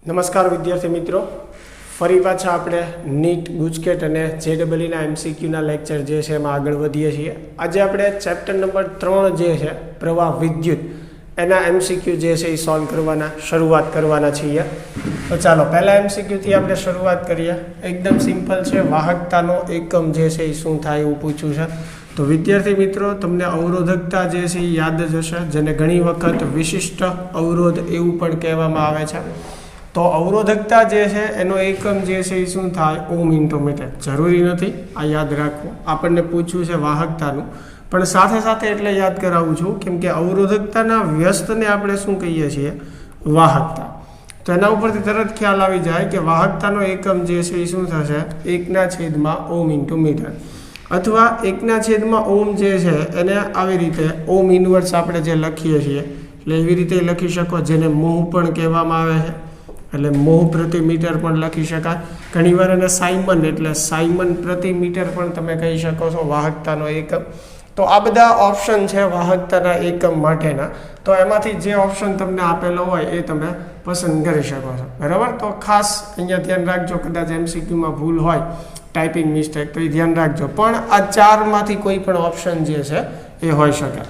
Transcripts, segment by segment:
નમસ્કાર વિદ્યાર્થી મિત્રો, ફરી પાછા આપણે નીટ ગુજકેટ અને જેડબલઈના એમસીક્યુના લેક્ચર જે છે એમાં આગળ વધીએ છીએ. આજે આપણે ચેપ્ટર નંબર 3 જે છે પ્રવાહ વિદ્યુત એના એમસીક્યુ જે છે એ સોલ્વ કરવાના શરૂઆત કરવાના છીએ. તો ચાલો પહેલા એમસીક્યુથી આપણે શરૂઆત કરીએ. એકદમ સિમ્પલ છે. વાહકતાનો એકમ જે છે એ શું થાય એવું પૂછ્યું છે. તો વિદ્યાર્થી મિત્રો, તમને અવરોધકતા જે છે એ યાદ જ હશે, જેને ઘણી વખત વિશિષ્ટ અવરોધ એવું પણ કહેવામાં આવે છે. તો અવરોધકતા જે છે એનો એકમ જે છે એ શું થાય? ઓમ ઇન્ટુ મીટર. જરૂરી નથી આ યાદ રાખવું, આપણને પૂછ્યું છે વાહકતાનું, પણ સાથે સાથે એટલે યાદ કરાવું છું કેમ કે અવરોધકતાના વ્યસ્તને આપણે શું કહીએ છીએ? વાહકતા. તો એના ઉપરથી તરત ખ્યાલ આવી જાય કે વાહકતાનો એકમ જે છે એ શું થશે? 1/, ઓમ ઇન્ટુ મીટર, અથવા 1/, ઓમ જે છે એને આવી રીતે ઓમ ઇનવર્સ આપણે જે લખીએ છીએ એટલે એવી રીતે લખી શકો, જેને મોહ પણ કહેવામાં આવે છે. એટલે મોહ પ્રતિ મીટર પણ લખી શકાય. ઘણીવાર એને સાયમન એટલે સાયમન પ્રતિ મીટર પણ તમે કહી શકો છો, વાહકતાનો એકમ. તો આ બધા ઓપ્શન છે વાહકતાના એકમ માટેના. તો એમાંથી જે ઓપ્શન તમને આપેલો હોય એ તમે પસંદ કરી શકો છો, બરાબર. તો ખાસ અહીંયા ધ્યાન રાખજો, કદાચ એમસીક્યુમાં ભૂલ હોય, ટાઈપિંગ મિસ્ટેક, તો એ ધ્યાન રાખજો. પણ આ ચારમાંથી કોઈ પણ ઓપ્શન જે છે એ હોઈ શકે.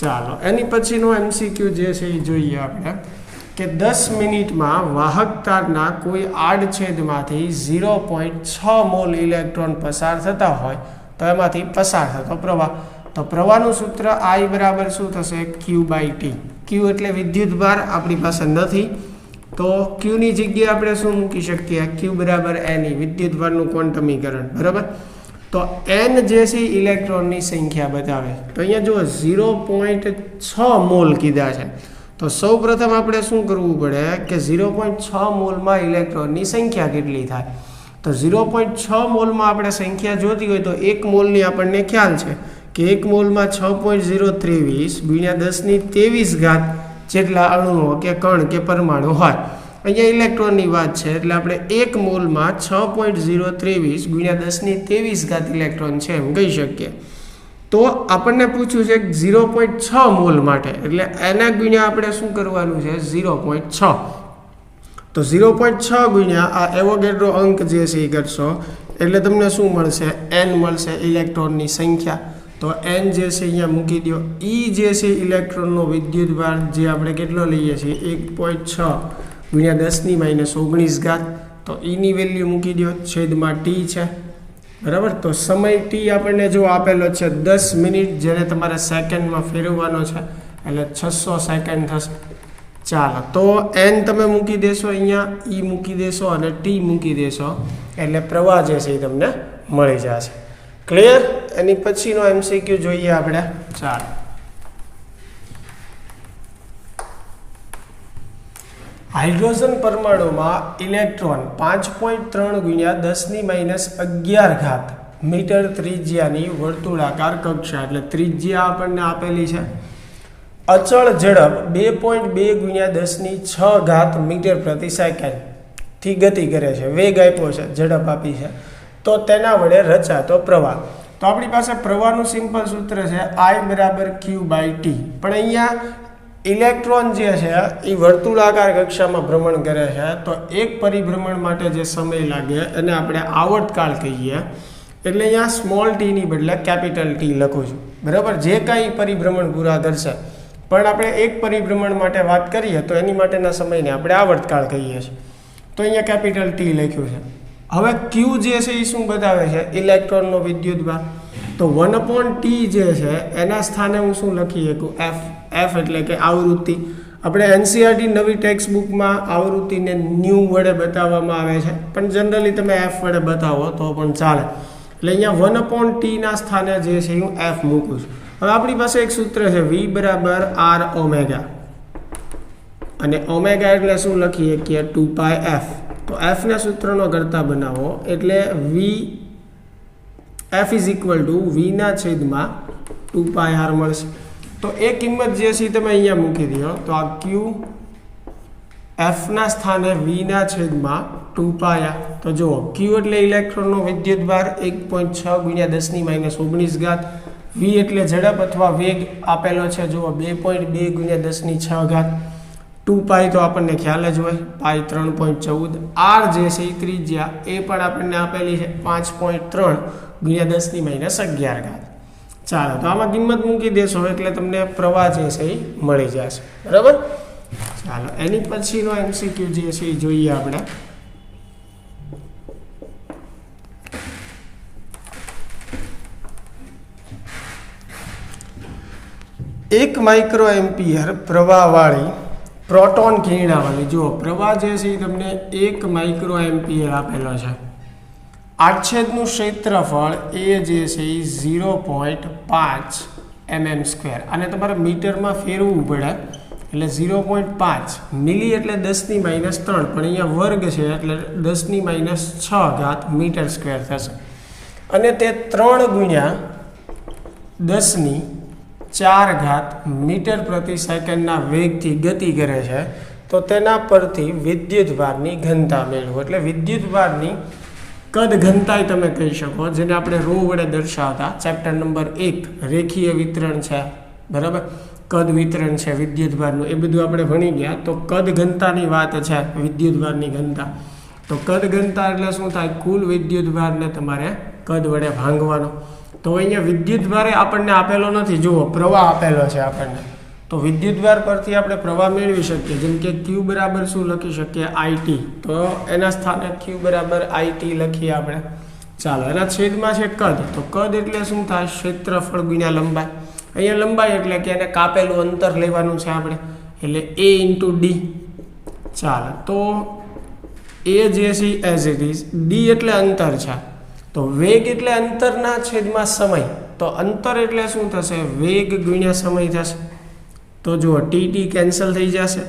ચાલો એની પછીનો એમસીક્યુ જે છે એ જોઈએ આપણે કે 10 મિનિટમાં વાહકતાના કોઈ આડછેદમાંથી 0.6 મોલ ઇલેક્ટ્રોન પસાર થતા હોય તો એમાંથી પસાર થતો પ્રવાહ. તો પ્રવાહનું સૂત્ર I બરાબર શું થશે? Q/T. Q એટલે વિદ્યુતભાર આપણી પાસે નથી, તો Qની જગ્યાએ આપણે શું મૂકી શકીએ? Q બરાબર Ne, વિદ્યુતભારનું ક્વોન્ટમીકરણ, બરાબર. તો N જે છે ઇલેક્ટ્રોનની સંખ્યા બતાવે. તો અહીંયા જુઓ 0.6 મોલ કીધા છે. તો સૌ પ્રથમ આપણે શું કરવું પડે કે 0.6 મોલમાં ઇલેક્ટ્રોનની સંખ્યા કેટલી થાય? તો 0.6 મોલમાં આપણે સંખ્યા જોતી હોય તો 1 મોલની આપણને ખ્યાલ છે કે 1 મોલમાં 6.023 × 1023 જેટલા અણુઓ કે કણ કે પરમાણુ હોય. અહીંયા ઇલેક્ટ્રોનની વાત છે એટલે આપણે 1 મોલમાં 6.023 × 1023 ઇલેક્ટ્રોન છે એમ કહી શકીએ. તો આપણને પૂછ્યું છે 0.6 મોલ માટે, એટલે એના ગુણ્યા આપણે શું કરવાનું છે? 0.6. તો 0.6 ગુણ્યા આ એવોગેડ્રો અંક જે છે એ કરશો એટલે તમને શું મળશે? N મળશે, ઇલેક્ટ્રોનની સંખ્યા. તો N જે છે અહીંયા મૂકી દો. E જે છે ઇલેક્ટ્રોનનો વિદ્યુતભાર જે આપણે કેટલો લઈએ છીએ? 1.6 × 10⁻19. તો Eની વેલ્યુ મૂકી દો, છેદમાં T છે, બરાબર. તો સમય T આપણને જો આપેલો છે 10 મિનિટ, જેને તમારે સેકન્ડમાં ફેરવવાનો છે એટલે 600 સેકન્ડ થશે. ચાલો, તો N તમે મૂકી દેશો અહીંયા, E મૂકી દેશો અને T મૂકી દેશો એટલે પ્રવાહ જે છે એ તમને મળી જશે. ક્લિયર? એની પછીનો એમસીક્યુ જોઈએ આપણે. ચાલો, હાઇડ્રોજન પરમાણુમાં ઇલેક્ટ્રોન 5.3 × 10⁻11 મીટર ત્રિજ્યાની વર્તુળાકાર કક્ષા, એટલે ત્રિજ્યા આપણને આપેલી છે, અચળ ઝડપ 2.2 × 10⁶ મીટર પ્રતિ સેકન્ડ થી ગતિ કરે છે. વેગ આપ્યો છે, ઝડપ આપી છે, તો તેના વડે રચાતો પ્રવાહ. તો આપણી પાસે પ્રવાહનું સિમ્પલ સૂત્ર છે I બરાબર Q/T. પણ અહીંયા ઇલેક્ટ્રોન જે છે એ વર્તુળાકાર કક્ષામાં ભ્રમણ કરે છે, તો એક પરિભ્રમણ માટે જે સમય લાગે એને આપણે આવર્તકાળ કહીએ. એટલે અહીંયા સ્મોલ t ની બદલે કેપિટલ T લખું છું, બરાબર. જે કાંઈ પરિભ્રમણ પૂરા કરશે, પણ આપણે એક પરિભ્રમણ માટે વાત કરીએ તો એની માટેના સમયને આપણે આવર્તકાળ કહીએ છીએ. તો અહીંયા કેપિટલ T લખ્યું છે. હવે Q જે છે એ શું બતાવે છે? ઇલેક્ટ્રોનનો વિદ્યુતભાર. તો 1/T જે છે એના સ્થાને હું શું લખી શકું? F એટલે કે આવૃત્તિ. આપણે NCERT નવી ટેક્સ્ટ બુકમાં આવૃત્તિને ન્યૂ વડે બતાવવામાં આવે છે, પણ જનરલી તમે F વડે બતાવો તો પણ ચાલે. એટલે અહીંયા 1/T ના સ્થાને જે છે હું F મૂકું છું. હવે આપણી પાસે એક સૂત્ર છે V બરાબર R⍵, અને ઓમેગા એટલે શું લખીએ કે 2πf. તો F ના સૂત્રનો કરતા બનાવો એટલે F = V/2πr મળશે. તો એ કિંમત જે છે તમે અહીંયા મૂકી દો, તો આ Q F ના સ્થાને V/2πr. તો જુઓ, Q એટલે ઇલેક્ટ્રોનનો વિદ્યુતભાર 1.6 × 10⁻19. V એટલે ઝડપ અથવા વેગ આપેલો છે, જુઓ 2.2 × 10⁶. 2 પાઈ તો આપણને ખ્યાલ જ હોય, પાઈ 3.14. આર જે છે એ ત્રિજ્યા એ પણ આપણને આપેલી છે 5.3 ગુણ્યા 10⁻11. ચાલો તો આમાં કિંમત મૂકી દેશો એટલે તમને પ્રવાહ જે છે એ મળી જશે. બરાબર. ચાલો એની પછીનો MCQ જે છે એ જોઈએ આપણે. 1 માઇક્રો એમ્પિયર પ્રવાહવાળી પ્રોટોન કિરણાવાળી, જુઓ પ્રવાહ જે છે એ તમને 1 માઇક્રો એમ્પિયર આપેલો છે. આડછેદનું ક્ષેત્રફળ એ જે છે એ 0.5 mm². અને તમારે મીટરમાં ફેરવવું પડે એટલે 0.5 મિલી એટલે 10⁻3, પણ અહીંયા વર્ગ છે એટલે 10⁻6 મીટર² થશે. અને તે 3 ગુણ્યા 10⁴ મીટર પ્રતિ સેકન્ડના વેગથી ગતિ કરે છે. તો તેના પરથી વિદ્યુતભારની ઘનતા મેળવો. એટલે વિદ્યુતભારની કદ ઘનતા તમે કહી શકો, જેને આપણે રો વડે દર્શાવતા. ચેપ્ટર નંબર 1 રેખીય વિતરણ છે. બરાબર. કદ વિતરણ છે વિદ્યુતભારનું, એ બધું આપણે ભણી ગયા. તો કદ ઘનતાની વાત છે, વિદ્યુતભારની ઘનતા. તો કદ ઘનતા એટલે શું થાય? કુલ વિદ્યુતભારને તમારે કદ વડે ભાંગવાનો. તો અહીંયા વિદ્યુતભાર આપણને આપેલો નથી, જુઓ પ્રવાહ આપેલો છે આપણને. તો વિદ્યુતભાર પરથી આપણે પ્રવાહ મેળવી શકીએ. જેમ કે Q બરાબર શું લખી શકીએ? IT. તો એના સ્થાને Q બરાબર IT લખીએ આપણે. ચાલો એના છેદમાં છે કદ. તો કદ એટલે શું થાય? ક્ષેત્રફળ ગુણ્યા લંબાઈ. અહીંયા લંબાઈ એટલે કે એને કાપેલું અંતર લેવાનું છે આપણે, એટલે A × D. ચાલો તો A જે છે એઝ ઇટ ઇઝ, D એટલે અંતર છે. તો વેગ એટલે અંતરના છેદમાં સમય. તો અંતર એટલે શું થશે? વેગ ગુણ્યા સમય થશે. તો જુઓ TT કેન્સલ થઈ જશે.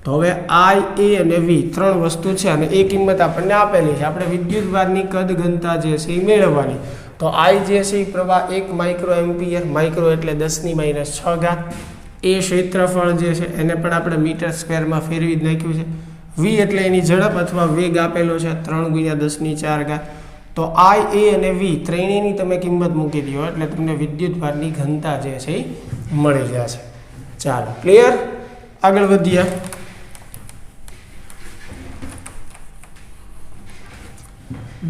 તો હવે I, A અને V 3 વસ્તુ છે અને એ કિંમત આપણને આપેલી છે. આપણે વિદ્યુતભારની કદ ઘનતા જે છે એ મેળવવાની. તો I જે છે એ પ્રવાહ 1 માઇક્રો એમ્પિયર, માઇક્રો એટલે 10⁻6. એ ક્ષેત્રફળ જે છે એને પણ આપણે મીટર² ફેરવી જ નાખ્યું છે. V એટલે એની ઝડપ અથવા વેગ આપેલો છે 3 ગુણ્યા 10⁴. તો I, A અને V ત્રણેયની તમે કિંમત મૂકી દો એટલે તમને વિદ્યુતભારની ઘનતા જે છે એ મળી જશે. ચાલો ક્લિયર, આગળ વધીએ.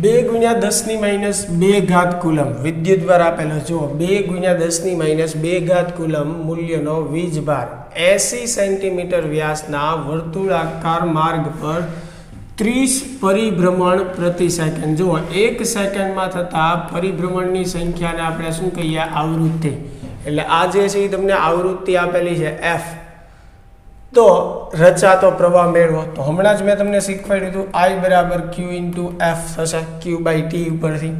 બે ગુણ્યા 10⁻2 કુલમ વિદ્યુતભાર આપેલો. જુઓ 2 ગુણ્યા 10⁻2 કુલમ મૂલ્યનો વીજભાર 80 સેન્ટીમીટર વ્યાસના વર્તુળાકાર માર્ગ પર 30 પરિભ્રમણ પ્રતિ સેકન્ડ. જુઓ 1 સેકન્ડમાં થતા પરિભ્રમણની સંખ્યાને આપણે શું કહીએ? આવૃત્તિ. એટલે આ જે છે એ તમને આવૃત્તિ આપેલી છે F. તો રચાતો પ્રવાહ મેળવો. તો હમણાં જ મેં તમને શીખવાડ્યું હતું I બરાબર Q × F થશે, Q/T ઉપરથી.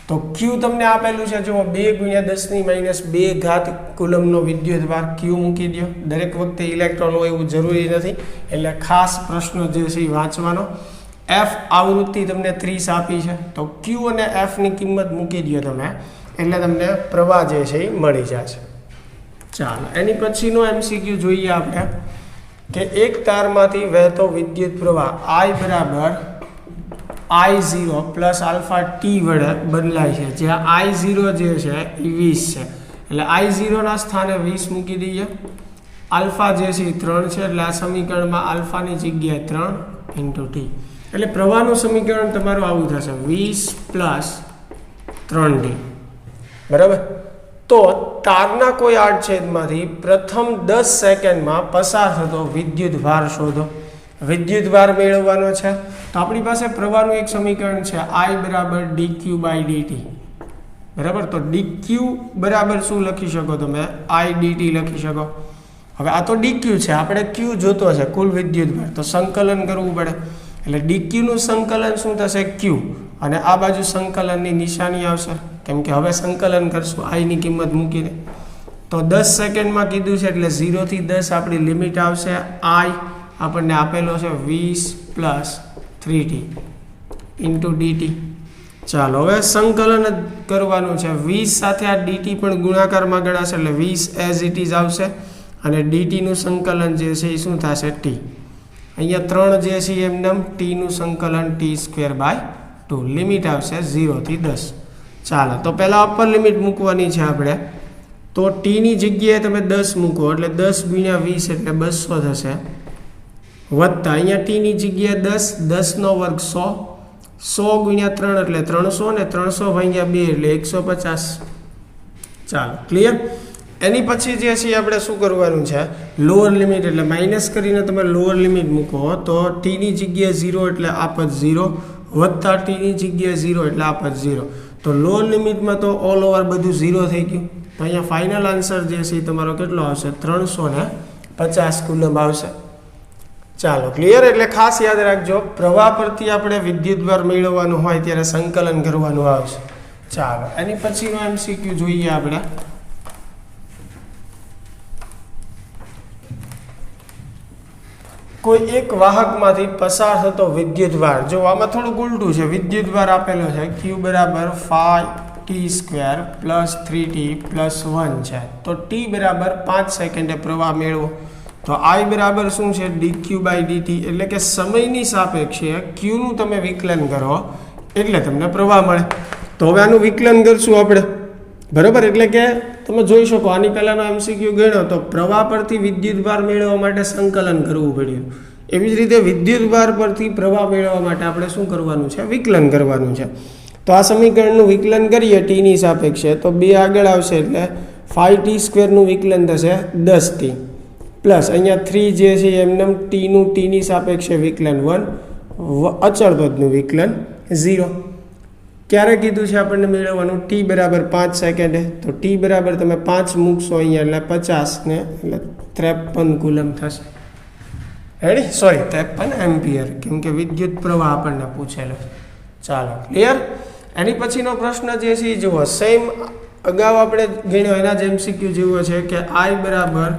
તો Q તમને આપેલું છે, જુઓ 2 ગુણ્યા 10⁻2 કુલમનો વિદ્યુતભાર. Q મૂકી દો. દરેક વખતે ઇલેક્ટ્રોન હોય એવું જરૂરી નથી, એટલે ખાસ પ્રશ્ન જે છે એ વાંચવાનો. F આવૃત્તિ તમને 30 આપી છે. તો Q અને F ની કિંમત મૂકી દો તમે, એટલે તમને પ્રવાહ જે છે એ મળી જશે. ચાલો એની પછીનો MCQ જોઈએ આપણે કે એક તારમાંથી વહેતો વિદ્યુત પ્રવાહ I બરાબર I0 પ્લસ આલ્ફા ટી વડે બદલાય છે, જ્યાં I0 જે છે એ 20 છે. એટલે I0 ના સ્થાને 20 મૂકી દઈએ. આલ્ફા જે છે એ 3 છે, એટલે આ સમીકરણમાં આલ્ફાની જગ્યાએ 3 × T. એટલે પ્રવાહનું સમીકરણ તમારું આવું થશે 20 પ્લસ 3D. બરાબર. તો તારના કોઈ આડછેદમાંથી પ્રથમ 10 સેકન્ડમાં પસાર થતો વિદ્યુતભાર શોધો. વિદ્યુતભાર મેળવવાનો છે. તો આપણી પાસે પ્રવાહનું એક સમીકરણ છે I બરાબર dQ/dt. બરાબર. તો dQ બરાબર શું લખી શકો તમે? I dt લખી શકો. હવે આ તો dQ છે, આપણે Q જોતો છે કુલ વિદ્યુતભાર, તો સંકલન કરવું પડે. એટલે dQ નું સંકલન શું થશે? Q. અને આ બાજુ સંકલનની નિશાની આવશે, કેમ કે હવે સંકલન કરશું I ની કિંમત મૂકીને. તો 10 સેકન્ડમાં કીધું છે એટલે 0 થી 10 આપણી લિમિટ આવશે. I આપણને આપેલો છે 20 પ્લસ 3T × dt. ચાલો હવે સંકલન જ કરવાનું છે. 20 સાથે આ dt પણ ગુણાકારમાં ગણાશે, એટલે 20 એઝ ઇટ ઇઝ આવશે. અને dt નું સંકલન જે છે એ શું થશે? T. અહીંયા 3 જે છે એમને T નું સંકલન T²/2. લિમિટ આવશે 0 થી 10. ચાલો તો પહેલાં અપર લિમિટ મૂકવાની છે આપણે. તો T ની જગ્યાએ તમે 10 મૂકો એટલે 10 × 20 એટલે 200 થશે. વત્તા અહીંયા ટીની જગ્યાએ 10, 10નો વર્ગ 100, 100 ગુણ્યા 3 એટલે 300 ને 300 ભાગ્યા 2 એટલે 150. ચાલો ક્લિયર. એની પછી જે છે આપણે શું કરવાનું છે, લોઅર લિમિટ એટલે માઇનસ કરીને તમે લોઅર લિમિટ મૂકો તો ટીની જગ્યાએ 0 એટલે આ પદ 0 વત્તા ટીની જગ્યાએ 0 એટલે આ પદ 0. તો લોઅર લિમિટમાં તો ઓલ ઓવર બધું 0 થઈ ગયું. તો અહીંયા ફાઇનલ આન્સર જે છે એ તમારો કેટલો આવશે, 350 કુલમ આવશે. ચાલો ક્લિયર. એટલે ખાસ યાદ રાખજો, પ્રવાહ પરથી આપણે વિદ્યુતભાર મેળવવાનું હોય ત્યારે સંકલન કરવાનું આવશે. ચાલો એની પછીનો MCQ જોઈએ આપણે. કોઈ એક વાહકમાંથી પસાર થતો વિદ્યુતભાર, જો આમાં થોડુંક ઉલટું છે, વિદ્યુતભાર આપેલો છે Q બરાબર 5t² + 3t + 1 છે. તો t બરાબર 5 સેકન્ડે પ્રવાહ મેળવો. તો I બરાબર શું છે, dq/dt, એટલે કે સમયની સાપેક્ષે q નું તમે વિકલન કરો એટલે તમને પ્રવાહ મળે. તો હવે આનું વિકલન કરશું આપણે, બરાબર. એટલે કે તમે જોઈ શકો આની પહેલાનો MCQ ગણ્યો તો પ્રવાહ પરથી વિદ્યુતભાર મેળવવા માટે સંકલન કરવું પડ્યું. એવી જ રીતે વિદ્યુતભાર પરથી પ્રવાહ મેળવવા માટે આપણે શું કરવાનું છે, વિકલન કરવાનું છે. તો આ સમીકરણનું વિકલન કરીએ ટીની સાપેક્ષે તો 2 આગળ આવશે એટલે 5t² નું વિકલન થશે 10t પ્લસ અહીંયા 3 જે છે એમને ટીની સાપેક્ષે વિકલન 1, અચળ પદનું વિકલન 0. ક્યારે કીધું છે આપણને મેળવવાનું, t બરાબર 5 સેકન્ડે. તો t બરાબર તમે 5 મૂકશો અહીંયા એટલે 50 ને એટલે 53 કુલમ થશે. રેડી, સોરી 53 એમ્પિયર, કેમ કે વિદ્યુત પ્રવાહ આપણને પૂછેલો. ચાલો ક્લિયર. એની પછીનો પ્રશ્ન જે છે એ જુઓ, સેમ અગાઉ આપણે ગણ્યો એના જ MCQ જેવો છે કે I બરાબર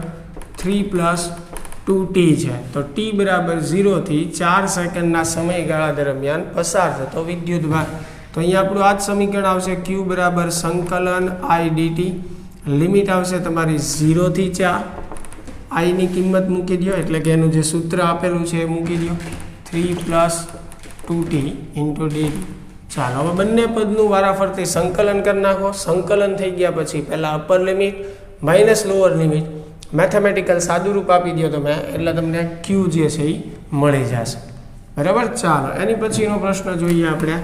3 + 2t છે. તો t બરાબર 0 થી 4 સેકન્ડના સમયગાળા દરમિયાન પસાર થતો વિદ્યુતભાર. તો અહીંયા આપણું આ જ સમીકરણ આવશે, q બરાબર સંકલન I dt, લિમિટ આવશે તમારી 0 થી 4, I ની કિંમત મૂકી દો એટલે કે એનું જે સૂત્ર આપેલું છે એ મૂકી દો, 3 + 2t × dt. ચાલો હવે બંને પદનું વારાફરતી સંકલન કરી નાખો. સંકલન થઈ ગયા પછી પહેલાં upper limit minus lower limit, mathematical સાદુરૂપ આપી દો તમે એટલે તમને q જે છે એ મળી જશે. બરાબર. ચાલો એની પછીનો પ્રશ્ન જોઈએ આપણે.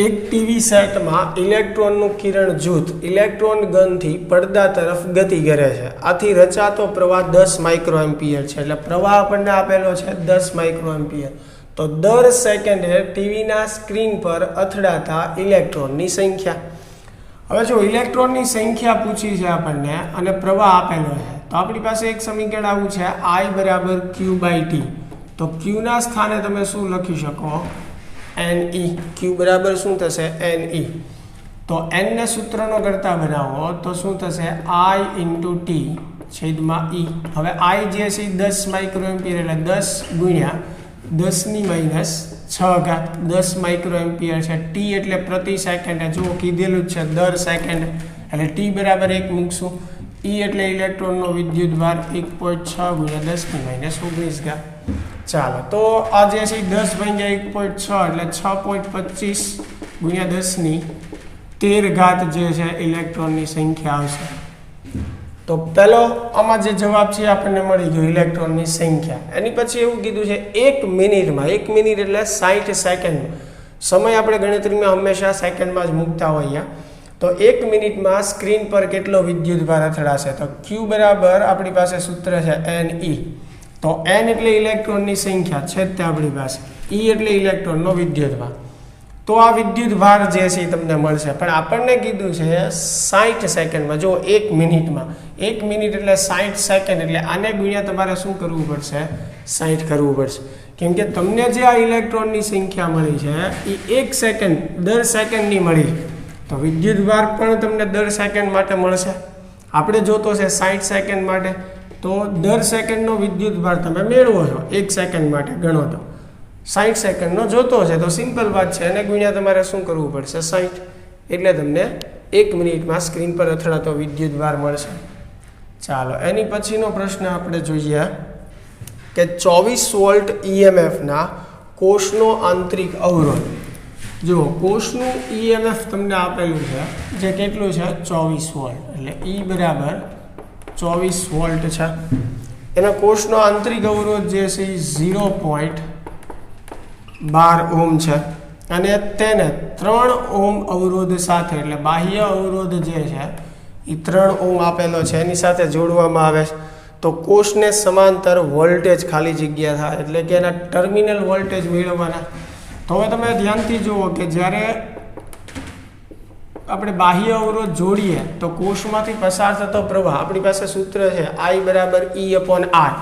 એક ટીવી સેટમાં ઇલેક્ટ્રોનનું કિરણ જૂથ ઇલેક્ટ્રોન ગનથી પડદા તરફ ગતિ કરે છે. આથી રચાતો પ્રવાહ 10 માઇક્રોએમ્પિયર છે. એટલે પ્રવાહ આપણને આપેલો છે 10 માઇક્રોએમ્પિયર. તો દર સેકન્ડે ટીવીના સ્ક્રીન પર અથડાતા ઇલેક્ટ્રોનની સંખ્યા. હવે જો ઇલેક્ટ્રોનની સંખ્યા પૂછી છે આપણને અને પ્રવાહ આપેલો છે, તો આપણી પાસે એક સમીકરણ આવું છે I બરાબર q/t. તો q ના સ્થાને તમે શું લખી શકો, ne. q બરાબર શું થશે, ne. તો n ને સૂત્રનો કરતા બનાવો તો શું થશે, I × t છેદમાં e. હવે I જે છે 10 માઇક્રોએમ્પિયર એટલે 10 ગુણ્યા 10⁻⁶ 10 માઇક્રોએમ્પિયર છે. t એટલે પ્રતિ સેકન્ડ, જો કીધેલું જ છે દર સેકન્ડ, એટલે t બરાબર 1 મૂકશું. e એટલે ઇલેક્ટ્રોનનો વિદ્યુતભાર 1.6 ગુણ્યા 10⁻⁹. ચાલો તો આ જે છે 10 ભાગ્યા 1.6 એટલે 6.25 ગુણ્યા 10⁻13 જે છે ઇલેક્ટ્રોનની સંખ્યા આવશે. તો પહેલો આમાં જે જવાબ છે આપણને મળી ગયો, ઇલેક્ટ્રોનની સંખ્યા. એની પછી એવું કીધું છે 1 મિનિટમાં, 1 મિનિટ એટલે 60 સેકન્ડ. સમય આપણે ગણતરીમાં હંમેશા સેકન્ડમાં જ મૂકતા હોઈએ. તો 1 મિનિટમાં સ્ક્રીન પર કેટલો વિદ્યુતભાર અથડાશે, તો q બરાબર આપણી પાસે સૂત્ર છે ne. તો n એટલે ઇલેક્ટ્રોનની સંખ્યા છે તે આપણી પાસે, e એટલે ઇલેક્ટ્રોનનો વિદ્યુતભાર. તો આ વિદ્યુતભાર જે છે એ તમને મળશે. પણ આપણને કીધું છે 60 સેકન્ડમાં. જો 1 મિનિટમાં, 1 મિનિટ એટલે 60 સેકન્ડ, એટલે આને ગુણ્યા તમારે શું કરવું પડશે, 60 કરવું પડશે. કેમ કે તમને જે આ ઇલેક્ટ્રોનની સંખ્યા મળી છે એ 1 સેકન્ડ દર સેકન્ડની મળી. તો વિદ્યુતભાર પણ તમને દર સેકન્ડ માટે મળશે. આપણે જોતો છે 60 સેકન્ડ માટે, તો દર સેકન્ડનો વિદ્યુતભાર તમે મેળવો છો 1 સેકન્ડ માટે ગણો તો 60 સેકન્ડનો જોતો છે. તો સિમ્પલ વાત છે, એને ગુણ્યા તમારે શું કરવું પડશે, 60. એટલે તમને 1 મિનિટમાં સ્ક્રીન પર અથડાતો વિદ્યુતભાર મળશે. ચાલો એની પછીનો પ્રશ્ન આપણે જોઈએ કે 24 વોલ્ટ EMFના કોષનો આંતરિક અવરોધ જો કોષનું EMF તમને આપેલું છે જે કેટલું છે 24 વોલ્ટ, એટલે E બરાબર 24 વોલ્ટ છે. એના કોષનો આંતરિક અવરોધ જે છે એ 0.12 ઓહ્મ છે અને તેને 3 ઓહ્મ અવરોધ સાથે, એટલે બાહ્ય અવરોધ જે છે એ 3 ઓહ્મ આપેલો છે એની સાથે જોડવામાં આવે છે. તો કોષને સમાંતર વોલ્ટેજ ખાલી જગ્યા થાય, એટલે કે એના ટર્મિનલ વોલ્ટેજ મેળવવાના. તો હવે તમે ધ્યાનથી જુઓ કે જ્યારે આપણે બાહ્ય અવરોધ જોડીએ તો કોષમાંથી પસાર થતો પ્રવાહ, આપણી પાસે સૂત્ર છે I બરાબર E/R,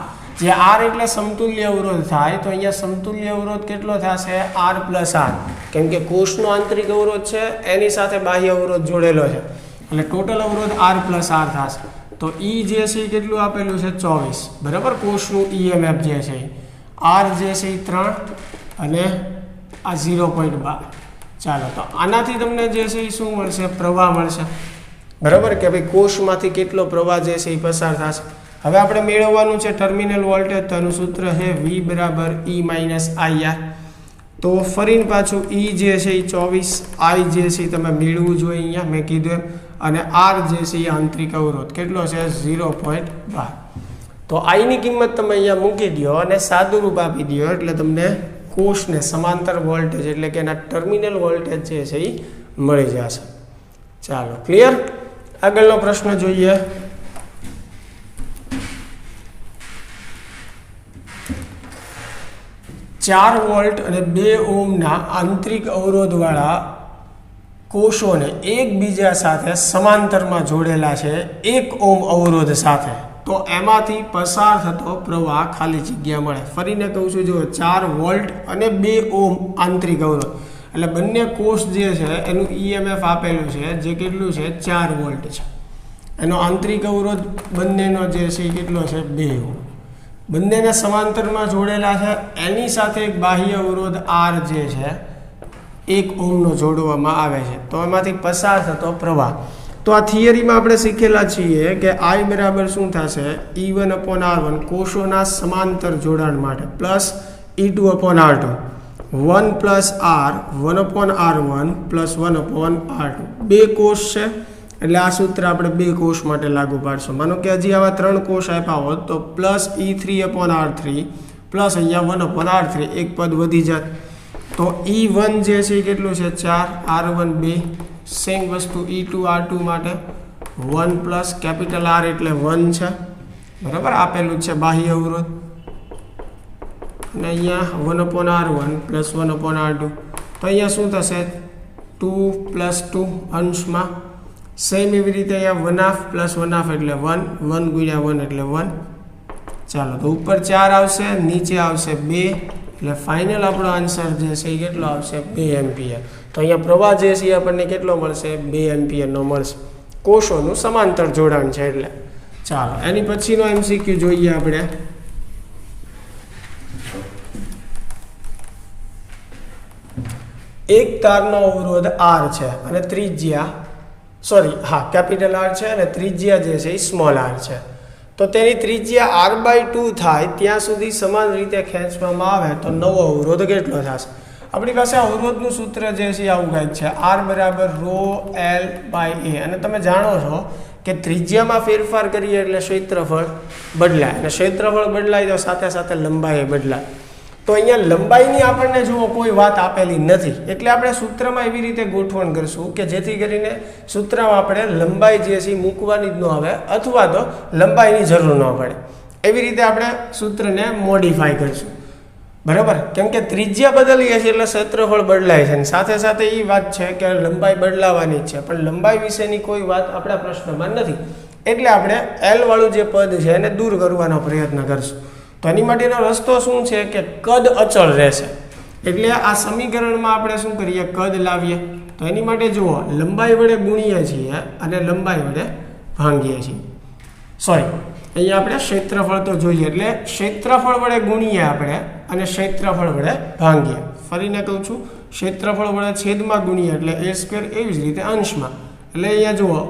જે R એટલે સમતુલ્ય અવરોધ થાય. તો અહીંયા સમતુલ્ય અવરોધ કેટલો થશે? R પ્લસ R, કેમ કે કોષનો આંતરિક અવરોધ છે એની સાથે બાહ્ય અવરોધ જોડેલો છે, એટલે ટોટલ અવરોધ R પ્લસ R થશે. તો E જે છે એ કેટલું આપેલું છે? 24, બરાબર. કોષનું EMF જે છે R જે છે એ 3 અને આ 0.12. ચાલો, તો આનાથી તમને જે છે એ શું મળશે? પ્રવાહ મળશે, બરાબર, કે ભાઈ કોષમાંથી કેટલો પ્રવાહ જે છે એ પસાર થશે. હવે આપણે મેળવવાનું છે ટર્મિનલ વોલ્ટેજ, તો એનું સૂત્ર છે V બરાબર E-IR. તો ફરીને પાછું E જે છે એ 24, I જે છે એ તમે મેળવવું જોઈએ અહીંયા મેં કીધું એમ, અને R જે છે એ આંતરિક અવરોધ કેટલો છે? 0.12. તો I ની કિંમત તમે અહીંયા મૂકી દો અને સાદું રૂપ આપી દો, એટલે તમને કોષને સમાંતર વોલ્ટેજ, એટલે કે એના ટર્મિનલ વોલ્ટેજ જે છે એ મળી જશે. ચાલો, ક્લિયર? આગળનો પ્રશ્ન જોઈએ. ચાર વોલ્ટ અને 2 ઓહ્મના આંતરિક અવરોધવાળા કોષોને એકબીજા સાથે સમાંતરમાં જોડેલા છે 1 ઓહ્મ અવરોધ સાથે. તો એમાંથી પસાર થતો પ્રવાહ ખાલી જગ્યા મળે. ફરીને કહું છું, જો 4 વોલ્ટ અને 2 ઓહ્મ આંતરિક અવરોધ, એટલે બંને કોષ જે છે એનું EMF આપેલું છે જે કેટલું છે? 4 વોલ્ટ છે. એનો આંતરિક અવરોધ બંનેનો જે છે એ કેટલો છે? 2 ઓહ્મ. બંનેને સમાંતરમાં જોડેલા છે, એની સાથે એક બાહ્ય અવરોધ R જે છે 1 ઓહ્મનો જોડવામાં આવે છે. તો એમાંથી પસાર થતો પ્રવાહ, તો આ થિયરીમાં આપણે શીખેલા છીએ કે I બરાબર શું થશે? E1/R1 કોષોના સમાંતર જોડાણ માટે plus E2/R2, 1 plus R 1/R1 plus 1/R2. 2 કોષ છે એટલે આ સૂત્ર આપણે 2 કોષ માટે લાગુ પાડશું. માનો કે હજી આવા 3 કોષ આપ્યા હોત તો પ્લસ E3/R3 પ્લસ અહીંયા 1/R3, એક પદ વધી જાત. તો E1 જે છે એ કેટલું છે? 4, R1 2. સેમ વસ્તુ E2/R2 માટે 1 પ્લસ કેપિટલ R એટલે 1 છે, બરાબર, આપેલું છે બાહ્ય અવરોધ, અને અહીંયા 1/R1 પ્લસ 1/R2. તો અહીંયા શું થશે? 2 પ્લસ 2 અંશમાં. સેમ એવી રીતે અહીંયા 1/2 પ્લસ 1/2 એટલે 1, 1 ગુણ્યા 1 એટલે 1. ચાલો, તો ઉપર 4 આવશે, નીચે આવશે 2, એટલે ફાઇનલ આપણો આન્સર જે છે એ કેટલો આવશે? 2 એમ્પિયર. તો અહીંયા પ્રવાહ જે છે એ આપણને કેટલો મળશે? 2 એમ્પિયરનો મળશે. કોષોનું સમાંતર જોડાણ છે એટલે. ચાલો, એની પછીનો MCQ જોઈએ આપણે. એક તારનો અવરોધ R છે અને ત્રિજ્યા કેપિટલ R છે અને ત્રિજ્યા જે છે એ સ્મોલ r છે. તો તેની ત્રિજ્યા R/2 થાય ત્યાં સુધી સમાન રીતે ખેંચવામાં આવે તો નવો અવરોધ કેટલો થશે? આપણી પાસે અવરોધનું સૂત્ર જે છે આવું કંઈક છે, R બરાબર ρl/a. અને તમે જાણો છો કે ત્રિજ્યામાં ફેરફાર કરીએ એટલે ક્ષેત્રફળ બદલાય, અને ક્ષેત્રફળ બદલાય તો સાથે સાથે લંબાઈ બદલાય. તો અહીંયા લંબાઈની આપણને જુઓ કોઈ વાત આપેલી નથી, એટલે આપણે સૂત્રમાં એવી રીતે ગોઠવણ કરશું કે જેથી કરીને સૂત્રમાં આપણે લંબાઈ જે છે મૂકવાની જ ન આવે, અથવા તો લંબાઈની જરૂર ન પડે. એવી રીતે આપણે સૂત્રને મોડિફાઈ કરશું, બરાબર, કેમ કે ત્રિજ્યા બદલીએ છીએ એટલે ક્ષેત્રફળ બદલાય છે, અને સાથે સાથે એ વાત છે કે લંબાઈ બદલાવાની જ છે, પણ લંબાઈ વિશેની કોઈ વાત આપણા પ્રશ્નમાં નથી. એટલે આપણે L વાળું જે પદ છે એને દૂર કરવાનો પ્રયત્ન કરશું. તો એની માટેનો રસ્તો શું છે કે કદ અચળ રહેશે. એટલે આ સમીકરણમાં આપણે શું કરીએ? કદ લાવીએ. તો એની માટે જુઓ, લંબાઈ વડે ગુણીએ છીએ અને લંબાઈ વડે ભાંગીએ છીએ. અહીંયા આપણે ક્ષેત્રફળ તો જોઈએ, એટલે ક્ષેત્રફળ વડે ગુણીએ આપણે અને ક્ષેત્રફળ વડે ભાંગીએ. ફરીને કહું છું, ક્ષેત્રફળ વડે છેદમાં ગુણીએ એટલે a², એવી જ રીતે અંશમાં. એટલે અહીંયા જુઓ,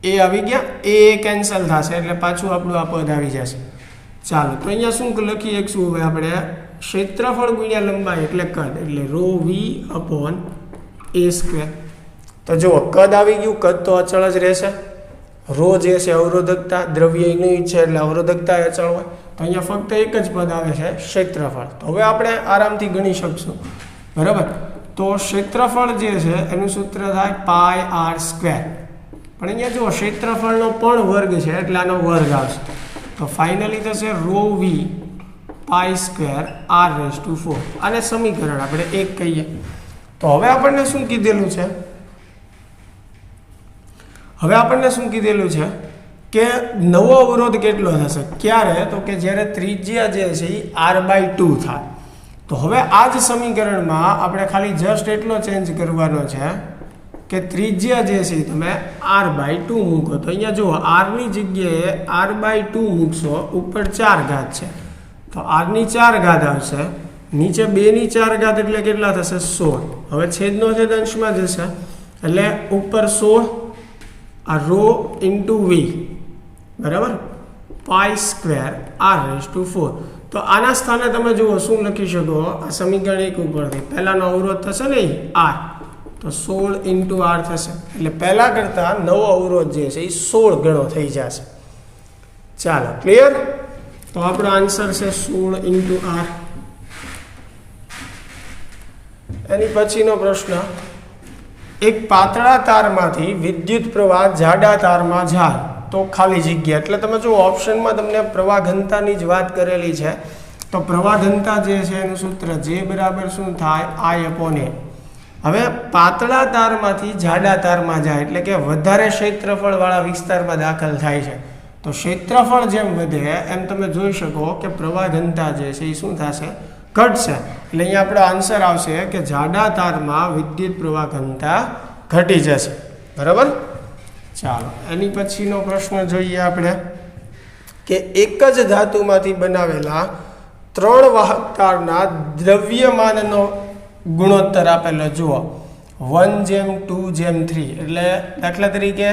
એ આવી ગયા, એ કેન્સલ થશે એટલે પાછું આપણું આ પદ આવી જશે. ચાલો, તો અહીંયા શું લખી શકશું? હવે આપણે ક્ષેત્રફળ ગુણ્યા લંબાઈ એટલે કદ, એટલે રો વી અપોન એ સ્ક્વેર. તો જુઓ કદ આવી ગયું, કદ તો અચળ જ રહેશે. રો જે છે અવરોધકતા, દ્રવ્ય એનું છે એટલે અવરોધકતા અચળ હોય. તો અહીંયા ફક્ત એક જ પદ આવે છે ક્ષેત્રફળ. તો હવે આપણે આરામથી ગણી શકશું, બરાબર. તો ક્ષેત્રફળ જે છે એનું સૂત્ર થાય પાય આર સ્ક્વેર. પણ અહીંયા જુઓ ક્ષેત્રફળનો પણ વર્ગ છે એટલે આનો વર્ગ આવશે. તો ફાઇનલી થશે rho v pi square r raise to 4. આને સમીકરણ આપણે 1 કહીએ. તો હવે આપણને શું કીધેલું છે? હવે આપણને શું કીધેલું છે કે નવો અવરોધ કેટલો થશે? ક્યારે? તો કે જ્યારે ત્રિજ્યા જે છે એ r/2 થાય. તો હવે આ જ સમીકરણમાં આપણે ખાલી જસ્ટ એટલો ચેન્જ કરવાનો છે કે ત્રિજ્યા જે છે તમે r/2 મૂકો. તો અહીંયા જુઓ r ની જગ્યાએ r/2 મૂકશો, ઉપર 4 ઘાત છે તો r ની 4 ઘાત આવશે, નીચે 2 ની 4 ઘાત એટલે કેટલા થશે? 16. હવે છેદનો છેદ અંશમાં જશે એટલે ઉપર 16 આ રો ઇન્ટુ વી, બરાબર, pi square r raise to 4. તો આના સ્થાને તમે જુઓ શું લખી શકો? આ સમીકરણ 1 ઉપરથી પહેલાનો અવરોધ થશે ને આર, તો 16 ઇન્ટુ આર થશે. એટલે પહેલાં કરતાં નવો અવરોધ જે છે એ 16 ગણો થઈ જશે. ચાલો, ક્લિયર? તો આપણો આન્સર છે 16 ઇન્ટુ આર. એની પછીનો પ્રશ્ન, એક પાતળા તારમાંથી વિદ્યુત પ્રવાહ જાડા તારમાં જાય તો ખાલી જગ્યા. એટલે તમે જો ઓપ્શનમાં તમને પ્રવાહ ઘનતાની જ વાત કરેલી છે. તો પ્રવાહ ઘનતા જે છે એનું સૂત્ર જે બરાબર શું થાય? I/A. હવે પાતળા તારમાંથી જાડા તારમાં જાય એટલે કે વધારે ક્ષેત્રફળવાળા વિસ્તારમાં દાખલ થાય છે. તો ક્ષેત્રફળ જેમ વધે એમ તમે જોઈ શકો કે પ્રવાહ ઘનતા જે છે એ શું થશે? ઘટશે. એટલે અહીંયા આપણો આન્સર આવશે કે જાડા તારમાં વિદ્યુત પ્રવાહ ઘનતા ઘટી જશે, બરાબર. ચાલો, એની પછીનો પ્રશ્ન જોઈએ આપણે કે એક જ ધાતુમાંથી બનાવેલા 3 વાહક તારના દ્રવ્યમાનનો ગુણોત્તર આપેલો જુઓ 1:2:3. એટલે દાખલા તરીકે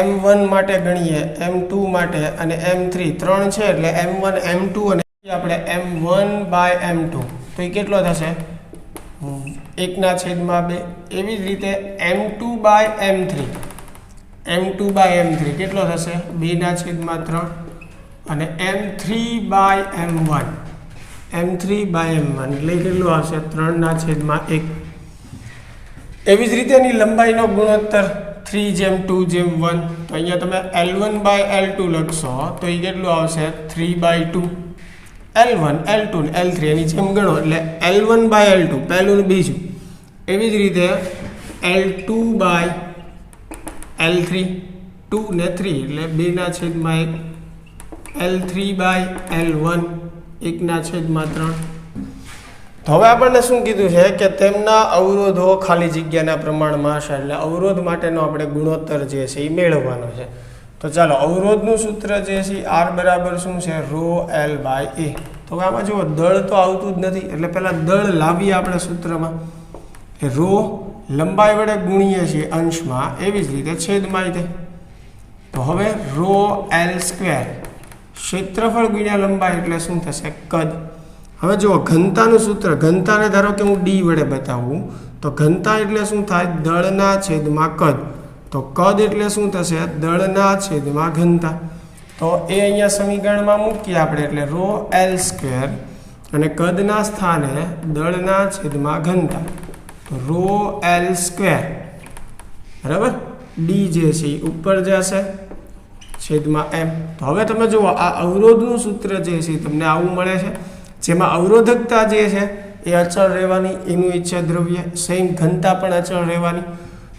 m1 માટે ગણીએ, m2 માટે અને m3 3 છે એટલે m1 m2 અને આપણે m1/m2. તો એ કેટલો થશે? 1/2. એવી જ રીતે m2/m3, m2/m3 કેટલો થશે? 2/3. અને m3/m1, m3/m1 એટલે કેટલું આવશે? 3/1. એવી જ રીતે એની લંબાઈનો ગુણોત્તર 3:2:1. તો અહીંયા તમે L1/L2 લખશો તો એ કેટલું આવશે? 3/2. L1, L2 ને L3 એની જેમ ગણો એટલે L1/L2 પહેલું ને બીજું. એવી જ રીતે L2/L3 2 ને 3 એટલે 2/1. L3/L1 1/3. તો હવે આપણને શું કીધું છે કે તેમના અવરોધો ખાલી જગ્યાના પ્રમાણમાં હશે. એટલે અવરોધ માટેનો આપણે ગુણોત્તર જે છે એ મેળવવાનો છે. તો ચાલો, અવરોધનું સૂત્ર જે છે R બરાબર શું છે? ρ L/A. તો આમાં જુઓ દળ તો આવતું જ નથી એટલે પહેલાં દળ લાવીએ આપણે સૂત્રમાં. રો લંબાઈ વડે ગુણીએ છીએ અંશમાં, એવી જ રીતે છેદમાં તે. તો હવે ρ L² ક્ષેત્રફળ ગુણ્યા લંબાઈ એટલે શું થશે? કદ. હવે જુઓ ઘનતાનું સૂત્ર, ઘનતાને ધારો કે હું ડી વડે બતાવું તો ઘનતા એટલે શું થાય? દળના છેદમાં કદ. તો કદ એટલે શું થશે? દળના છેદમાં ઘનતા. તો એ અહીંયા સમીકરણમાં મૂકીએ આપણે એટલે ρ L² અને કદના સ્થાને દળના છેદમાં ઘનતા. તો ρ L², બરાબર, ડી જે છે એ ઉપર જશે છેદમાં m. તો હવે તમે જુઓ આ અવરોધનું સૂત્ર જે છે તમને આવું મળે છે, જેમાં અવરોધકતા જે છે એ અચળ રહેવાની, એનું ઈચ્છા દ્રવ્ય સેમ ઘનતા પણ અચળ રહેવાની.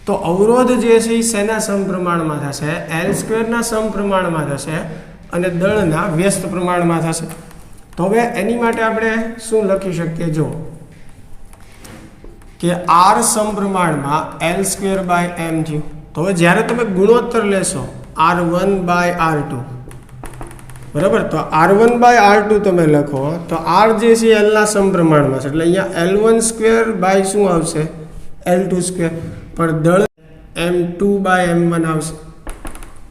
તો અવરોધ જે છે એ શેના સમપ્રમાણમાં થશે? L² ના સમપ્રમાણમાં થશે અને દળના વ્યસ્ત પ્રમાણમાં થશે. તો હવે એની માટે આપણે શું લખી શકીએ? જો કે R સમપ્રમાણમાં L²/m થયું. તો હવે જ્યારે તમે ગુણોત્તર લેશો R1/R2, બરાબર, તો R1/R2 તમે લખો તો R જે છે L ના સમપ્રમાણમાં છે એટલે અહીંયા L1² શું આવશે? L2². પણ દળ m2/m1 આવશે.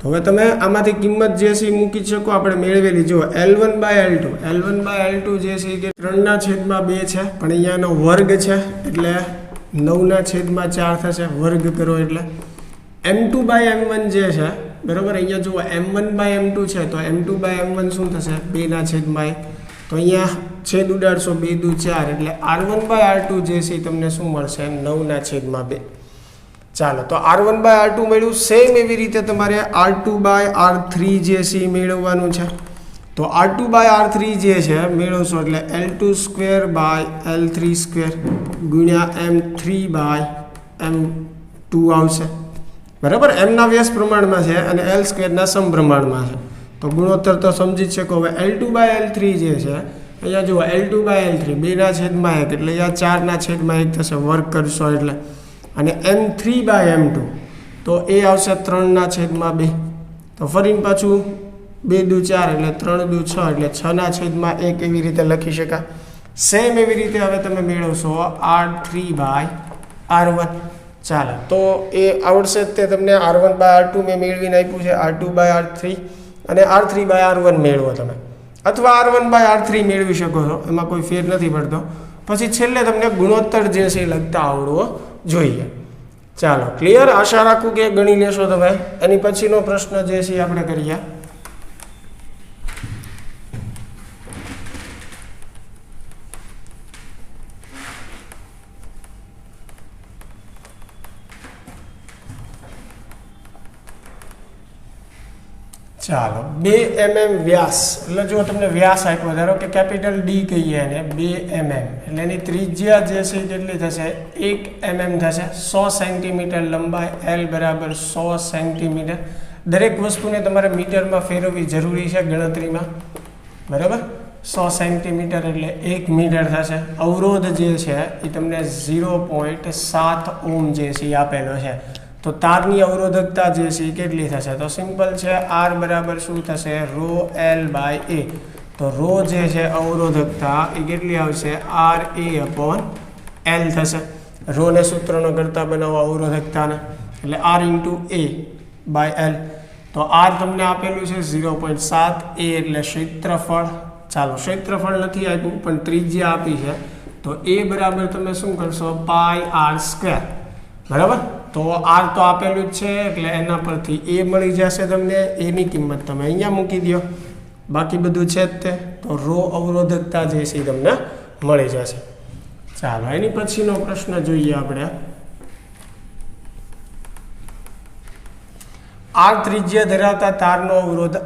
તો હવે તમે આમાંથી કિંમત જે છે એ મૂકી શકો, આપણે મેળવેલી જુઓ L1/L2 જે છે કે 3/2 છે, પણ અહીંયા એનો વર્ગ છે એટલે 9/4 થશે, વર્ગ કરો એટલે M2/M1 જે છે બરાબર, અહીંયા જુઓ M1/M2 છે તો M2/M1 શું થશે 2/1, તો અહીંયા છેદ ઉડાડશો 2 દુ 4 એટલે R1/R2 જે છે તમને શું મળશે 9/2. ચાલો, તો R1/R2 મળ્યું. સેમ એવી રીતે તમારે R2/R3 જે છે એ મેળવવાનું છે. તો R2/R3 જે છે મેળવશો એટલે L2/L3² ગુણ્યા M3/M2 આવશે બરાબર. એમના વ્યસ્ત પ્રમાણમાં છે અને L² ના સમપ્રમાણમાં છે, તો ગુણોત્તર તો સમજી જ શકો. હવે L2/L3 જે છે અહીંયા જુઓ L2/L3 2/1 એટલે અહીંયા 4/1 થશે, વર્ગ કરશો એટલે, અને M3/M2 તો એ આવશે 3/2. તો ફરીને પાછું 2 દુ 4 એટલે 3 દુ 6 એટલે 6/1 એવી રીતે લખી શકાય. સેમ એવી રીતે હવે તમે મેળવશો R3/R1. ચાલો, તો એ આવડશે તે તમને. R1/R2 મેં મેળવીને આપ્યું છે, R2/R3 અને R3/R1 મેળવો તમે, અથવા R1/R3 મેળવી શકો છો, એમાં કોઈ ફેર નથી પડતો. પછી છેલ્લે તમને ગુણોત્તર જે છે લખતા આવડવો જોઈએ. ચાલો, ક્લિયર? આશા રાખું કે ગણી લેશો તમે. એની પછીનો પ્રશ્ન જે છે આપણે કરીએ. ચાલો, 2 mm વ્યાસ, એટલે જો તમને વ્યાસ આપ્યો, ધારો કે કેપિટલ D કહીએ એને 2 mm, એટલે એની ત્રિજ્યા જે છે કેટલી થશે 1 mm થશે. 100 સેન્ટીમીટર લંબાઈ, L બરાબર 100 સેન્ટીમીટર. દરેક વસ્તુને તમારે મીટરમાં ફેરવવી જરૂરી છે ગણતરીમાં બરાબર. 100 સેન્ટીમીટર એટલે 1 મીટર થશે. અવરોધ જે છે એ તમને 0.7 ઓહ્મ જે છે એ આપેલો છે. તો તારની અવરોધકતા જે છે એ કેટલી થશે? તો સિમ્પલ છે, R બરાબર શું થશે ρL/A. તો ρ જે છે અવરોધકતા એ કેટલી આવશે RA/L થશે. ρને સૂત્રનો કરતા બનાવો અવરોધકતાને, એટલે R×A/L. તો R તમને આપેલું છે 0.7, A એટલે ક્ષેત્રફળ. ચાલો, ક્ષેત્રફળ નથી આપ્યું પણ ત્રિજ્યા આપી છે, તો A બરાબર તમે શું કરશો πr² બરાબર. તો R તો આપેલું જ છે એટલે એના પરથી A મળી જશે તમને. એની કિંમત તમે અહીંયા મૂકી દો, બાકી બધું છે જ તે. તો ρ અવરોધકતા જે છે એ તમને મળી જશે. ચાલો, એની પછીનો પ્રશ્ન જોઈએ આપણે. R ત્રિજ્યા ધરાવતા તારનો અવરોધ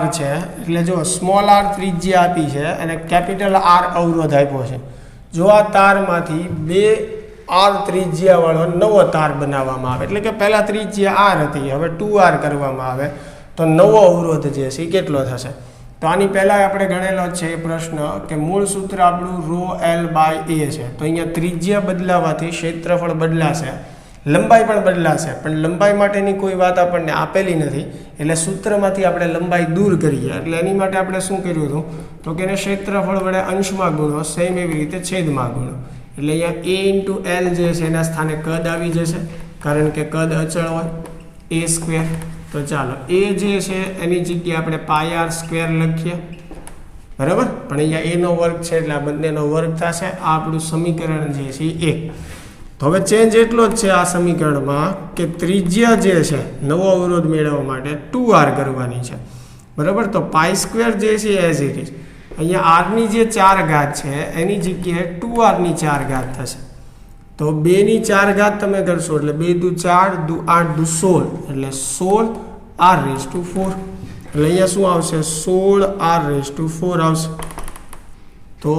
R છે, એટલે જો સ્મોલ r ત્રિજ્યા આપી છે અને કેપિટલ R અવરોધ આપ્યો છે. જો આ તારમાંથી 2 R ત્રિજ્યાવાળો નવો તાર બનાવવામાં આવે, એટલે કે પહેલા ત્રિજ્યા R હતી, હવે 2R કરવામાં આવે, તો નવો અવરોધ જે છે કેટલો થશે? તો આની પહેલાં આપણે ગણેલો છે એ પ્રશ્ન કે મૂળ સૂત્ર આપણું ρL/A છે. તો અહીંયા ત્રિજ્યા બદલાવાથી ક્ષેત્રફળ બદલાશે, લંબાઈ પણ બદલાશે, પણ લંબાઈ માટેની કોઈ વાત આપણને આપેલી નથી, એટલે સૂત્રમાંથી આપણે લંબાઈ દૂર કરીએ. એટલે એની માટે આપણે શું કર્યું હતું તો કે એને ક્ષેત્રફળ વડે અંશમાં ગુણો, સેમ એવી રીતે છેદમાં ગુણો. એટલે અહીંયા A×L જે છે એના સ્થાને કદ આવી જશે, કારણ કે કદ અચળ હોય A². તો ચાલો, A જે છે એની જગ્યાએ આપણે πr² લખીએ બરાબર, પણ અહીંયા A નો વર્ગ છે એટલે આ બંનેનો વર્ગ થશે. આ આપણું સમીકરણ જે છે 1. તો હવે ચેન્જ એટલો જ છે આ સમીકરણમાં કે ત્રિજ્યા જે છે નવો અવરોધ મેળવવા માટે 2R કરવાની છે બરાબર. તો π² જે છે એઝ ઇટ ઇઝ, અહીંયા R ની જે 4 ઘાત છે એની જગ્યાએ 2R ની 4 ઘાત થશે. તો 2 ની 4 ઘાત તમે કરશો એટલે 2 દુ 4, દુ 8, દુ 16 એટલે 16R⁴. એટલે અહીંયા શું આવશે 16R⁴ આવશે. તો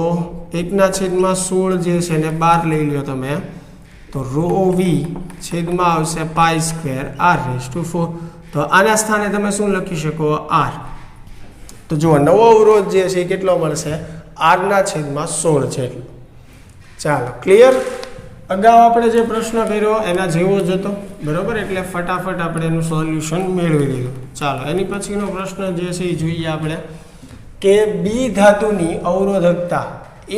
1/16 જે છે એને 12 લઈ લો તમે, તો ρV છેદમાં આવશે π²R⁴. તો આના સ્થાને તમે શું લખી શકો R. તો જુઓ, નવો અવરોધ જે છે એ કેટલો મળશે R/16 છે. ચાલો, ક્લિયર? અગાઉ આપણે જે પ્રશ્ન કર્યો એના જેવો જ હતો બરાબર, એટલે ફટાફટ આપણે એનું સોલ્યુશન મેળવી લીધું. ચાલો, એની પછીનો પ્રશ્ન જે છે એ જોઈએ આપણે કે B ધાતુની અવરોધકતા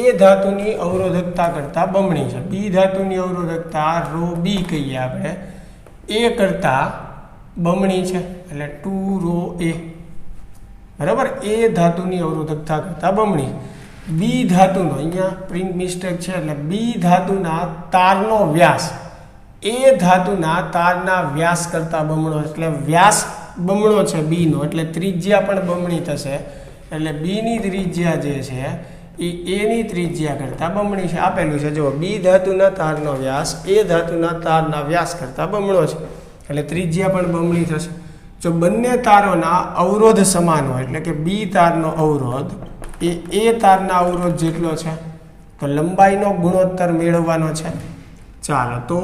A ધાતુની અવરોધકતા કરતાં બમણી છે. B ધાતુની અવરોધકતા ρB કહીએ આપણે, A કરતાં બમણી છે એટલે 2 ρ a બરાબર. એ ધાતુની અવરોધકતા કરતાં બમણી. બી ધાતુનો અહીંયા પ્રિન્ટ મિસ્ટેક છે એટલે બી ધાતુના તારનો વ્યાસ એ ધાતુના તારના વ્યાસ કરતાં બમણો, એટલે વ્યાસ બમણો છે બીનો, એટલે ત્રિજ્યા પણ બમણી થશે. એટલે બીની ત્રિજ્યા જે છે એ એની ત્રિજ્યા કરતાં બમણી છે. આપેલું છે જુઓ, બી ધાતુના તારનો વ્યાસ એ ધાતુના તારના વ્યાસ કરતાં બમણો છે, એટલે ત્રિજ્યા પણ બમણી થશે. જો બંને તારોના અવરોધ સમાન હોય એટલે કે બી તારનો અવરોધ એ તારના અવરોધ જેટલો છે તો લંબાઈનો ગુણોત્તર મેળવવાનો છે. ચાલો તો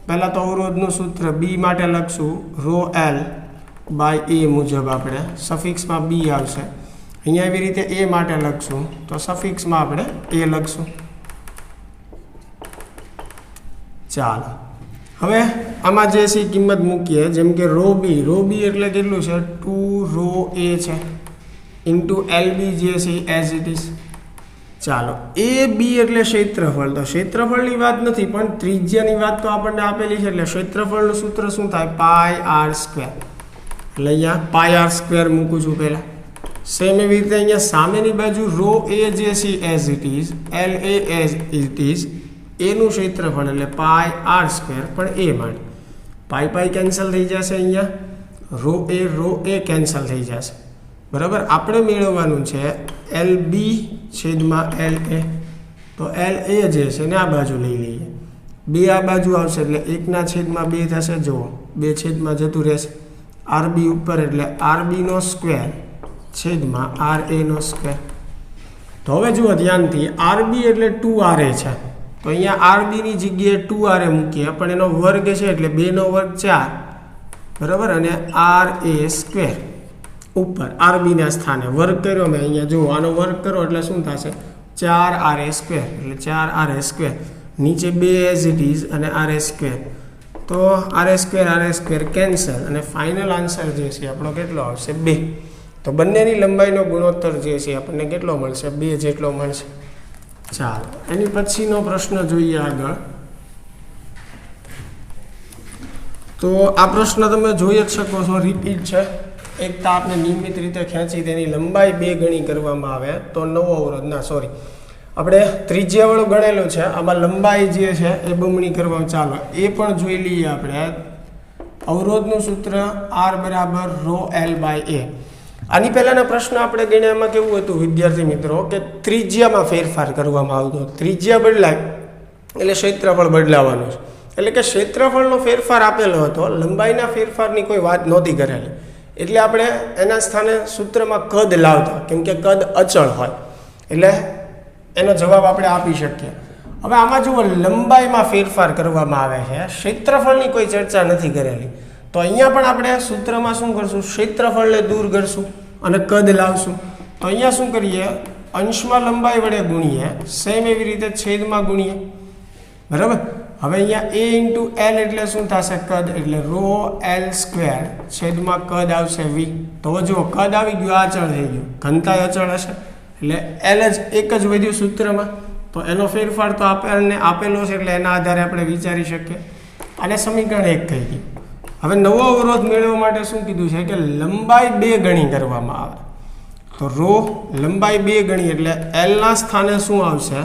પહેલાં તો અવરોધનું સૂત્ર બી માટે લખશું ρl/a મુજબ. આપણે સફિક્સમાં બી આવશે. અહીંયા એવી રીતે એ માટે લખશું તો સફિક્સમાં આપણે એ લખશું. ચાલો હવે આમાં જે છે કિંમત મૂકીએ, જેમ કે ρ બી એટલે કેટલું છે 2 ρ a છે ઇન્ટુ LB જે છે એઝ ઇટ ઇઝ. ચાલો એ બી એટલે ક્ષેત્રફળ, તો ક્ષેત્રફળની વાત નથી પણ ત્રિજ્યાની વાત તો આપણને આપેલી છે, એટલે ક્ષેત્રફળનું સૂત્ર શું થાય πr². એટલે અહીંયા πr² મૂકું છું પહેલાં. સેમ એવી રીતે અહીંયા સામેની બાજુ ρ a જે છે as it is, LA as it is, એનું ક્ષેત્રફળ એટલે πr² પણ એ માટે પાઈ કેન્સલ થઈ જશે. અહીંયા ρ a કેન્સલ થઈ જશે. બરાબર. આપણે મેળવવાનું છે LB/LA. તો LA જે છે ને આ બાજુ લઈ લઈએ, 2 આ બાજુ આવશે એટલે 1/2 થશે. જુઓ 2 છેદમાં જતું રહેશે. RB ઉપર એટલે RB² છેદમાં RA². તો હવે જુઓ ધ્યાનથી, RB એટલે 2RA છે, તો અહીંયા RBની જગ્યાએ 2RA મૂકીએ પણ એનો વર્ગ છે એટલે 2 નો વર્ગ 4 બરાબર, અને RA² ઉપર RBના સ્થાને વર્ગ કર્યો મેં. અહીંયા જુઓ આનો વર્ગ કરો એટલે શું થશે 4RA², એટલે 4RA². નીચે 2 એઝ ઇટ ઇઝ અને RA², તો RA² કેન્સલ અને ફાઇનલ આન્સર જે છે આપણો કેટલો આવશે 2. તો બંનેની લંબાઈનો ગુણોત્તર જે છે આપણને કેટલો મળશે 2 જેટલો મળશે. ચાલો એની પછીનો પ્રશ્ન જોઈએ આગળ. તો આ પ્રશ્ન તમે જોઈ જ શકો છો, રિપીટ છે. એક તારને નિયમિત રીતે ખેંચી તેની લંબાઈ 2 ગણી કરવામાં આવે તો નવો અવરોધ, ના સોરી આપણે ત્રિજ્યાવાળું ગણેલું છે, આમાં લંબાઈ જે છે એ બમણી કરવામાં. ચાલો એ પણ જોઈ લઈએ આપણે. અવરોધનું સૂત્ર R = ρl/a. આની પહેલાંના પ્રશ્ન આપણે ગણ્યામાં કેવું હતું વિદ્યાર્થી મિત્રો કે ત્રિજ્યામાં ફેરફાર કરવામાં આવતો. ત્રિજ્યા બદલાય એટલે ક્ષેત્રફળ બદલાવાનું છે, એટલે કે ક્ષેત્રફળનો ફેરફાર આપેલો હતો, લંબાઈના ફેરફારની કોઈ વાત નહોતી કરેલી. એટલે આપણે એના સ્થાને સૂત્રમાં કદ લાવતા, કેમ કે કદ અચળ હોય એટલે એનો જવાબ આપણે આપી શકીએ. હવે આમાં જુઓ લંબાઈમાં ફેરફાર કરવામાં આવે છે, ક્ષેત્રફળની કોઈ ચર્ચા નથી કરેલી. તો અહીંયા પણ આપણે સૂત્રમાં શું કરશું, ક્ષેત્રફળને દૂર કરશું અને કદ લાવશું. તો અહીંયા શું કરીએ, અંશમાં લંબાઈ વડે ગુણીએ, સેમ એવી રીતે છેદમાં ગુણીએ. બરાબર. હવે અહીંયા a × l એટલે શું થશે કદ, એટલે ρl² છેદમાં કદ આવશે v. તો જુઓ કદ આવી ગયું, અચળ થઈ ગયું, ઘનતા અચળ હશે એટલે l જ એક જ વધ્યું સૂત્રમાં. તો એનો ફેરફાર તો આપણને આપેલો છે એટલે એના આધારે આપણે વિચારી શકીએ. અને સમીકરણ 1 થઈ ગયું. હવે નવો અવરોધ મેળવવા માટે શું કીધું છે કે લંબાઈ 2 ગણી કરવામાં આવે. તો લંબાઈ 2 ગણી એટલે l ના સ્થાને શું આવશે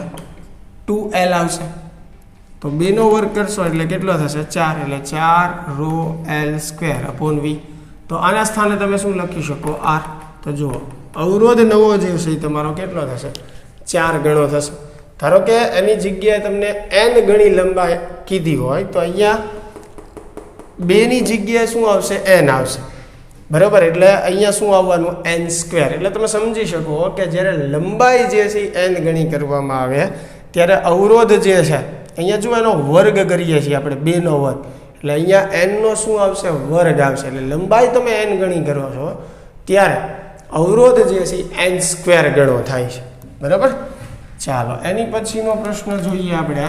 2l આવશે. તો 2 નો વર્ગ કરશો એટલે કેટલો થશે 4, એટલે 4ρl² / v. તો આના સ્થાને તમે શું લખી શકો r. તો જુઓ અવરોધ નવો જે છે તમારો કેટલો થશે 4 ગણો થશે. ધારો કે એની જગ્યાએ તમને n ગણી લંબાઈ કીધી હોય તો અહીંયા 2 ની જગ્યાએ શું આવશે n આવશે. બરાબર. એટલે અહીંયા શું આવવાનું n². એટલે તમે સમજી શકો કે જ્યારે લંબાઈ જે છે n ગણી કરવામાં આવે ત્યારે અવરોધ જે છે અહીંયા જો એનો વર્ગ કરીએ છીએ આપણે 2 નો વર્ગ, એટલે અહીંયા n નો શું આવશે વર્ગ આવશે. એટલે લંબાઈ તમે n ગણી કરો છો ત્યારે અવરોધ જે છે n² ગણો થાય છે. બરાબર. ચાલો એની પછીનો પ્રશ્ન જોઈએ આપણે.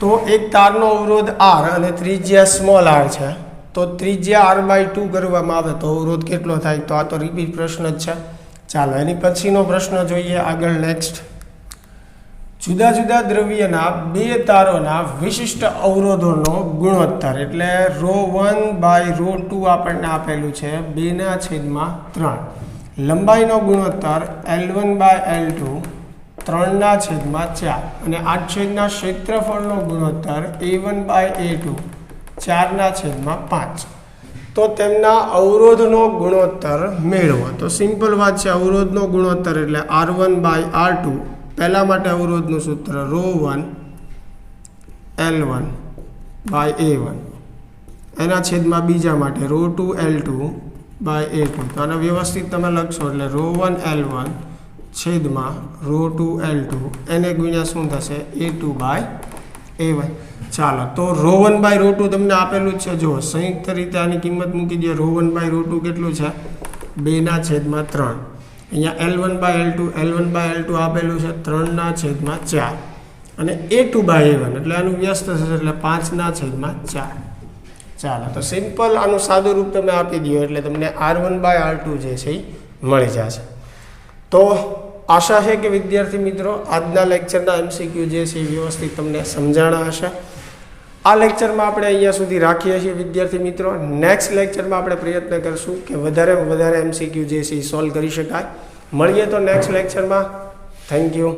તો એક તારનો અવરોધ r અને ત્રિજ્યા સ્મોલ r છે, તો ત્રિજ્યા r/2 કરવામાં આવે તો અવરોધ કેટલો થાય. તો આ તો રિપીટ પ્રશ્ન જ છે. ચાલો એની પછીનો પ્રશ્ન જોઈએ આગળ નેક્સ્ટ. જુદા જુદા દ્રવ્યના બે તારોના વિશિષ્ટ અવરોધોનો ગુણોત્તર એટલે ρ1/ρ2 આપણને આપેલું છે 2/3. લંબાઈનો ગુણોત્તર L1/L2 3/4 અને આડછેદના ક્ષેત્રફળનો ગુણોત્તર A1/A2 4/5. તો તેમના અવરોધનો ગુણોત્તર મેળવો. તો સિમ્પલ વાત છે. અવરોધનો ગુણોત્તર એટલે R1/R2. પહેલા માટે અવરોધનું સૂત્ર ρ1 L1/A1 એના છેદમાં બીજા માટે ρ2 L2/A2. તો આને વ્યવસ્થિત તમે લખશો એટલે ρ1 L1 છેદમાં ρ2 L2 એને ગુણ્યા શું થશે A2/A1. ચાલો, તો ρ1/ρ2 તમને આપેલું જ છે. જો સંયુક્ત રીતે આની કિંમત મૂકી દે. ρ1/ρ2 કેટલું છે 2/3. અહીંયા L1/L2 આપેલું છે 3/4 અને A2/A1 એટલે આનું વ્યસ્ત થશે એટલે 5/4. ચાલો, તો સિમ્પલ આનું સાદું રૂપ તમે આપી દો એટલે તમને R1/R2 જે છે એ મળી જશે. તો આશા છે કે વિદ્યાર્થી મિત્રો આજના લેક્ચરના MCQ જે છે એ વ્યવસ્થિત તમને સમજાણા હશે. આ લેક્ચરમાં આપણે અહીંયા સુધી રાખીએ છીએ વિદ્યાર્થી મિત્રો. નેક્સ્ટ લેક્ચરમાં આપણે પ્રયત્ન કરશું કે વધારે MCQ જે છે એ સોલ્વ કરી શકાય. મળીએ તો નેક્સ્ટ લેક્ચરમાં. Thank you.